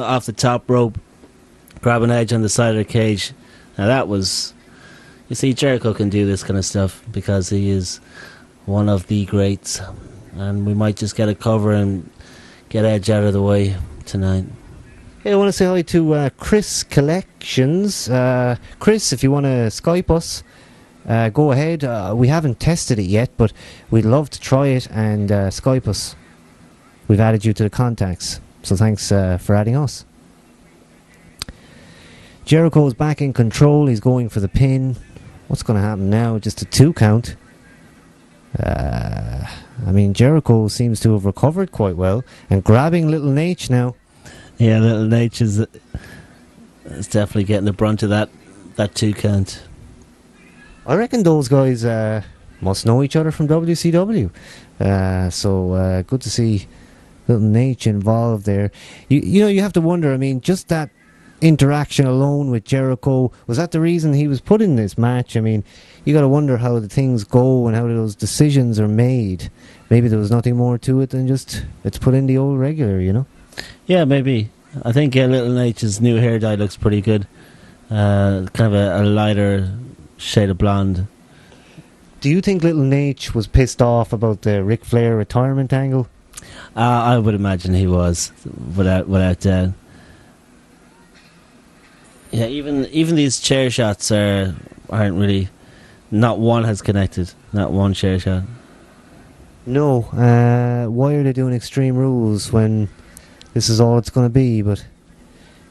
off the top rope, grabbing Edge on the side of the cage. Now that was... You see, Jericho can do this kind of stuff because he is one of the greats. And we might just get a cover and get Edge out of the way tonight. Hey, I want to say hi to Chris Collections. Chris, if you want to Skype us, go ahead. We haven't tested it yet, but we'd love to try it and Skype us. We've added you to the contacts, so thanks for adding us. Jericho's back in control. He's going for the pin. What's going to happen now? Just a 2 count. I mean, Jericho seems to have recovered quite well and grabbing Little Nate now. Yeah, Little Nate is definitely getting the brunt of that 2 count. I reckon those guys must know each other from WCW. So good to see Little Nate involved there. You know, you have to wonder, I mean, just that interaction alone with Jericho, was that the reason he was put in this match? I mean, you got to wonder how the things go and how those decisions are made. Maybe there was nothing more to it than just, let's put in the old regular, you know? Yeah, maybe. I think Little Nate's new hair dye looks pretty good. Kind of a lighter shade of blonde. Do you think Little Nate was pissed off about the Ric Flair retirement angle? I would imagine he was, without doubt. Yeah, even these chair shots aren't really... Not one has connected. Not one chair shot. No. Why are they doing Extreme Rules when this is all it's going to be? But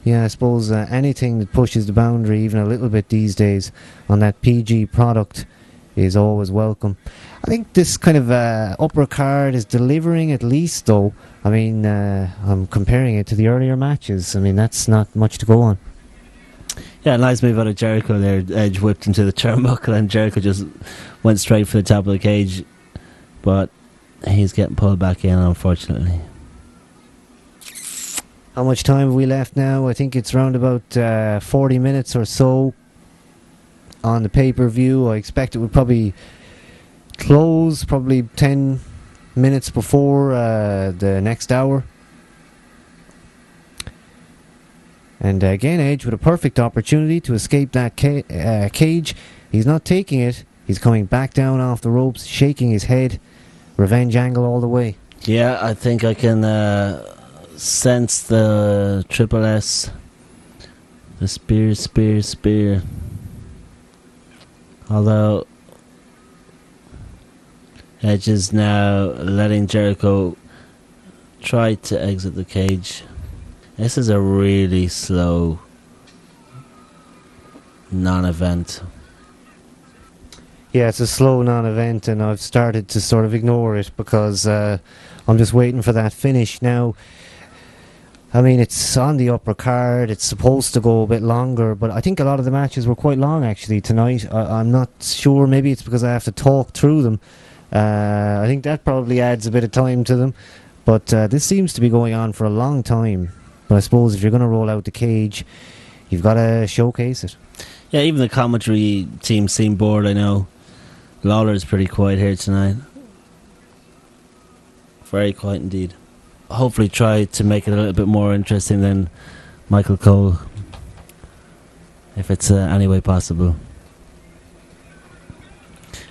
yeah, I suppose anything that pushes the boundary even a little bit these days on that PG product is always welcome. I think this kind of upper card is delivering at least, though. I mean, I'm comparing it to the earlier matches. I mean, that's not much to go on. Yeah, nice move out of Jericho there. Edge whipped into the turnbuckle and Jericho just went straight for the top of the cage. But he's getting pulled back in, unfortunately. How much time have we left now? I think it's around about 40 minutes or so on the pay-per-view. I expect it would probably close probably 10 minutes before the next hour. And again, Edge with a perfect opportunity to escape that cage. He's not taking it. He's coming back down off the ropes, shaking his head. Revenge angle all the way. Yeah, I think I can sense the triple S. The spear. Although Edge is now letting Jericho try to exit the cage. This is a really slow non-event. Yeah, it's a slow non-event, and I've started to sort of ignore it because I'm just waiting for that finish now. I mean, it's on the upper card. It's supposed to go a bit longer, but I think a lot of the matches were quite long actually tonight. I'm not sure. Maybe it's because I have to talk through them. I think that probably adds a bit of time to them. But this seems to be going on for a long time. But I suppose if you're going to roll out the cage, you've got to showcase it. Yeah, even the commentary team seem bored, I know. Lawler's pretty quiet here tonight. Very quiet indeed. Hopefully try to make it a little bit more interesting than Michael Cole, if it's any way possible.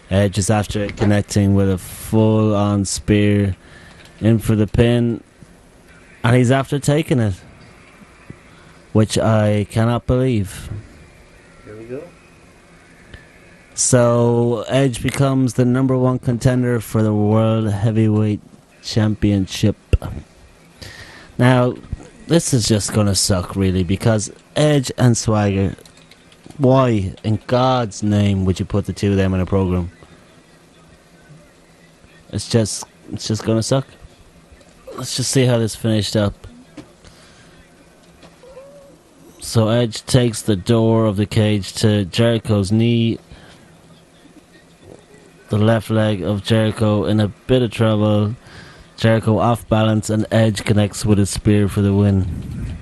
Edge is after connecting with a full-on spear in for the pin, and he's after taking it, which I cannot believe. Here we go. So Edge becomes the number 1 contender for the World Heavyweight Championship. Now, this is just going to suck, really, because Edge and Swagger, why in God's name would you put the two of them in a program? It's just going to suck. Let's just see how this finished up. So Edge takes the door of the cage to Jericho's knee. The left leg of Jericho in a bit of trouble. Jericho off balance and Edge connects with his spear for the win.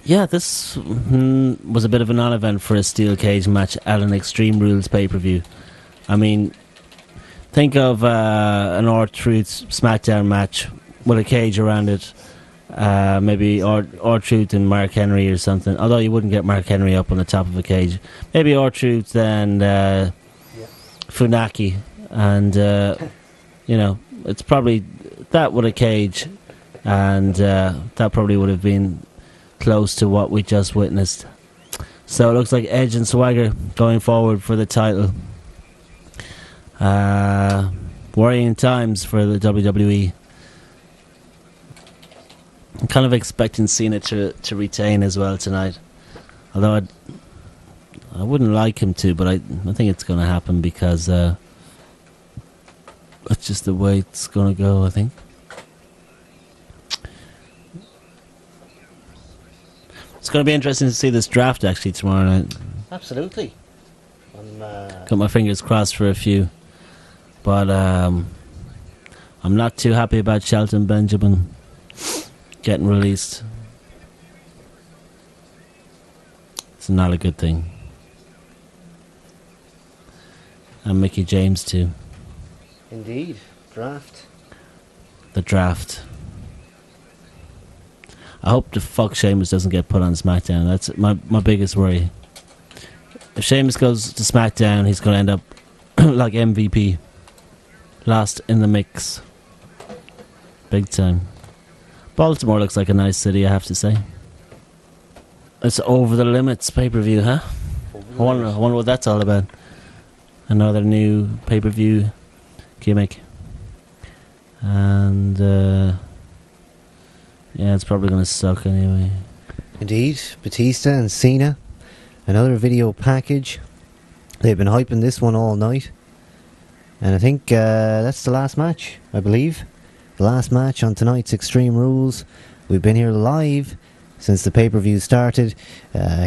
Yeah, this was a bit of a non-event for a steel cage match at an Extreme Rules pay-per-view. I mean, think of an R-Truth SmackDown match with a cage around it maybe R-Truth and Mark Henry or something. Although you wouldn't get Mark Henry up on the top of a cage. Maybe R-Truth and Funaki. And, it's probably that with a cage. And that probably would have been close to what we just witnessed. So it looks like Edge and Swagger going forward for the title. Worrying times for the WWE. I'm kind of expecting Cena to retain as well tonight. Although I wouldn't like him to, but I think it's going to happen because that's just the way it's going to go, I think. It's going to be interesting to see this draft actually tomorrow night. Absolutely. Got my fingers crossed for a few. But I'm not too happy about Shelton Benjamin getting released. It's not a good thing. And Mickey James too. Indeed. Draft. The draft. I hope the fuck Sheamus doesn't get put on SmackDown. That's my biggest worry. If Sheamus goes to SmackDown, he's going to end up like MVP. Lost in the mix. Big time. Baltimore looks like a nice city, I have to say. It's Over the Limits pay-per-view, huh? I wonder what that's all about. Another new pay-per-view gimmick. And it's probably going to suck anyway. Indeed. Batista and Cena. Another video package. They've been hyping this one all night. And I think that's the last match, I believe. The last match on tonight's Extreme Rules. We've been here live since the pay-per-view started,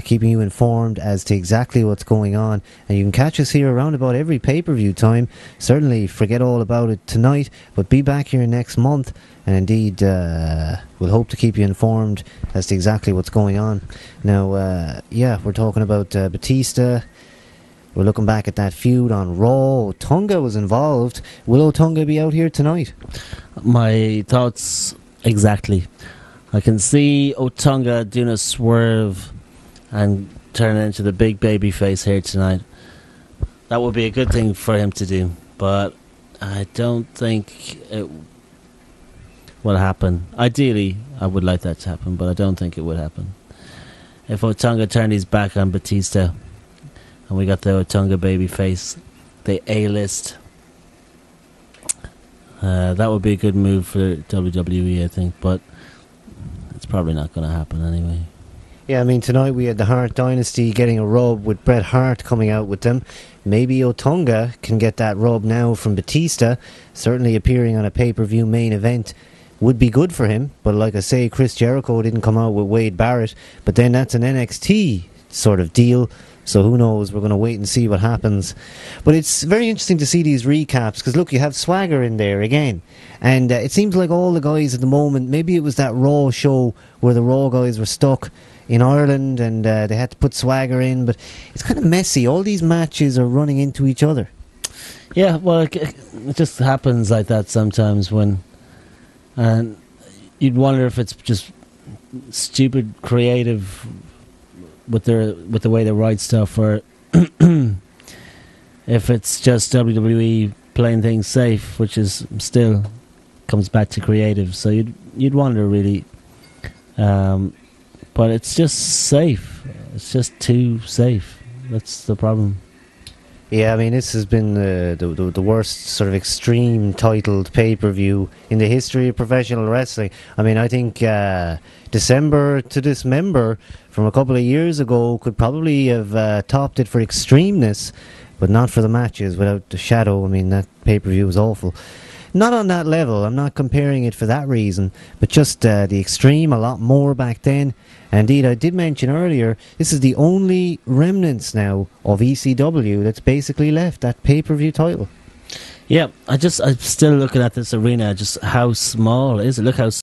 keeping you informed as to exactly what's going on. And you can catch us here around about every pay-per-view time. Certainly forget all about it tonight, but be back here next month. And indeed, we'll hope to keep you informed as to exactly what's going on. Now, we're talking about Batista. We're looking back at that feud on Raw. Otunga was involved. Will Otunga be out here tonight? My thoughts exactly. I can see Otunga doing a swerve and turning into the big baby face here tonight. That would be a good thing for him to do, but I don't think it will happen. Ideally, I would like that to happen, but I don't think it would happen. If Otunga turned his back on Batista, and we got the Otunga baby face, the A-list, that would be a good move for WWE, I think, but it's probably not going to happen anyway. Yeah, I mean, tonight we had the Hart Dynasty getting a rub with Bret Hart coming out with them. Maybe Otunga can get that rub now from Batista. Certainly appearing on a pay-per-view main event would be good for him. But like I say, Chris Jericho didn't come out with Wade Barrett. But then that's an NXT sort of deal. So who knows? We're going to wait and see what happens. But it's very interesting to see these recaps. Because look, you have Swagger in there again. And it seems like all the guys at the moment, maybe it was that Raw show where the Raw guys were stuck in Ireland and they had to put Swagger in, but it's kind of messy. All these matches are running into each other. Yeah, well, it just happens like that sometimes when, and you'd wonder if it's just stupid creative with the way they write stuff, or if it's just WWE playing things safe, which is still comes back to creative. So you'd wonder really. But it's just safe. It's just too safe. That's the problem. Yeah, I mean, this has been the worst sort of extreme titled pay-per-view in the history of professional wrestling. I mean, I think December to Dismember from a couple of years ago could probably have topped it for extremeness, but not for the matches, without the shadow. I mean, that pay-per-view was awful. Not on that level. I'm not comparing it for that reason, but just the extreme, a lot more back then. And indeed, I did mention earlier, this is the only remnants now of ECW that's basically left, that pay-per-view title. Yeah, I'm still looking at this arena, just how small is it? Look how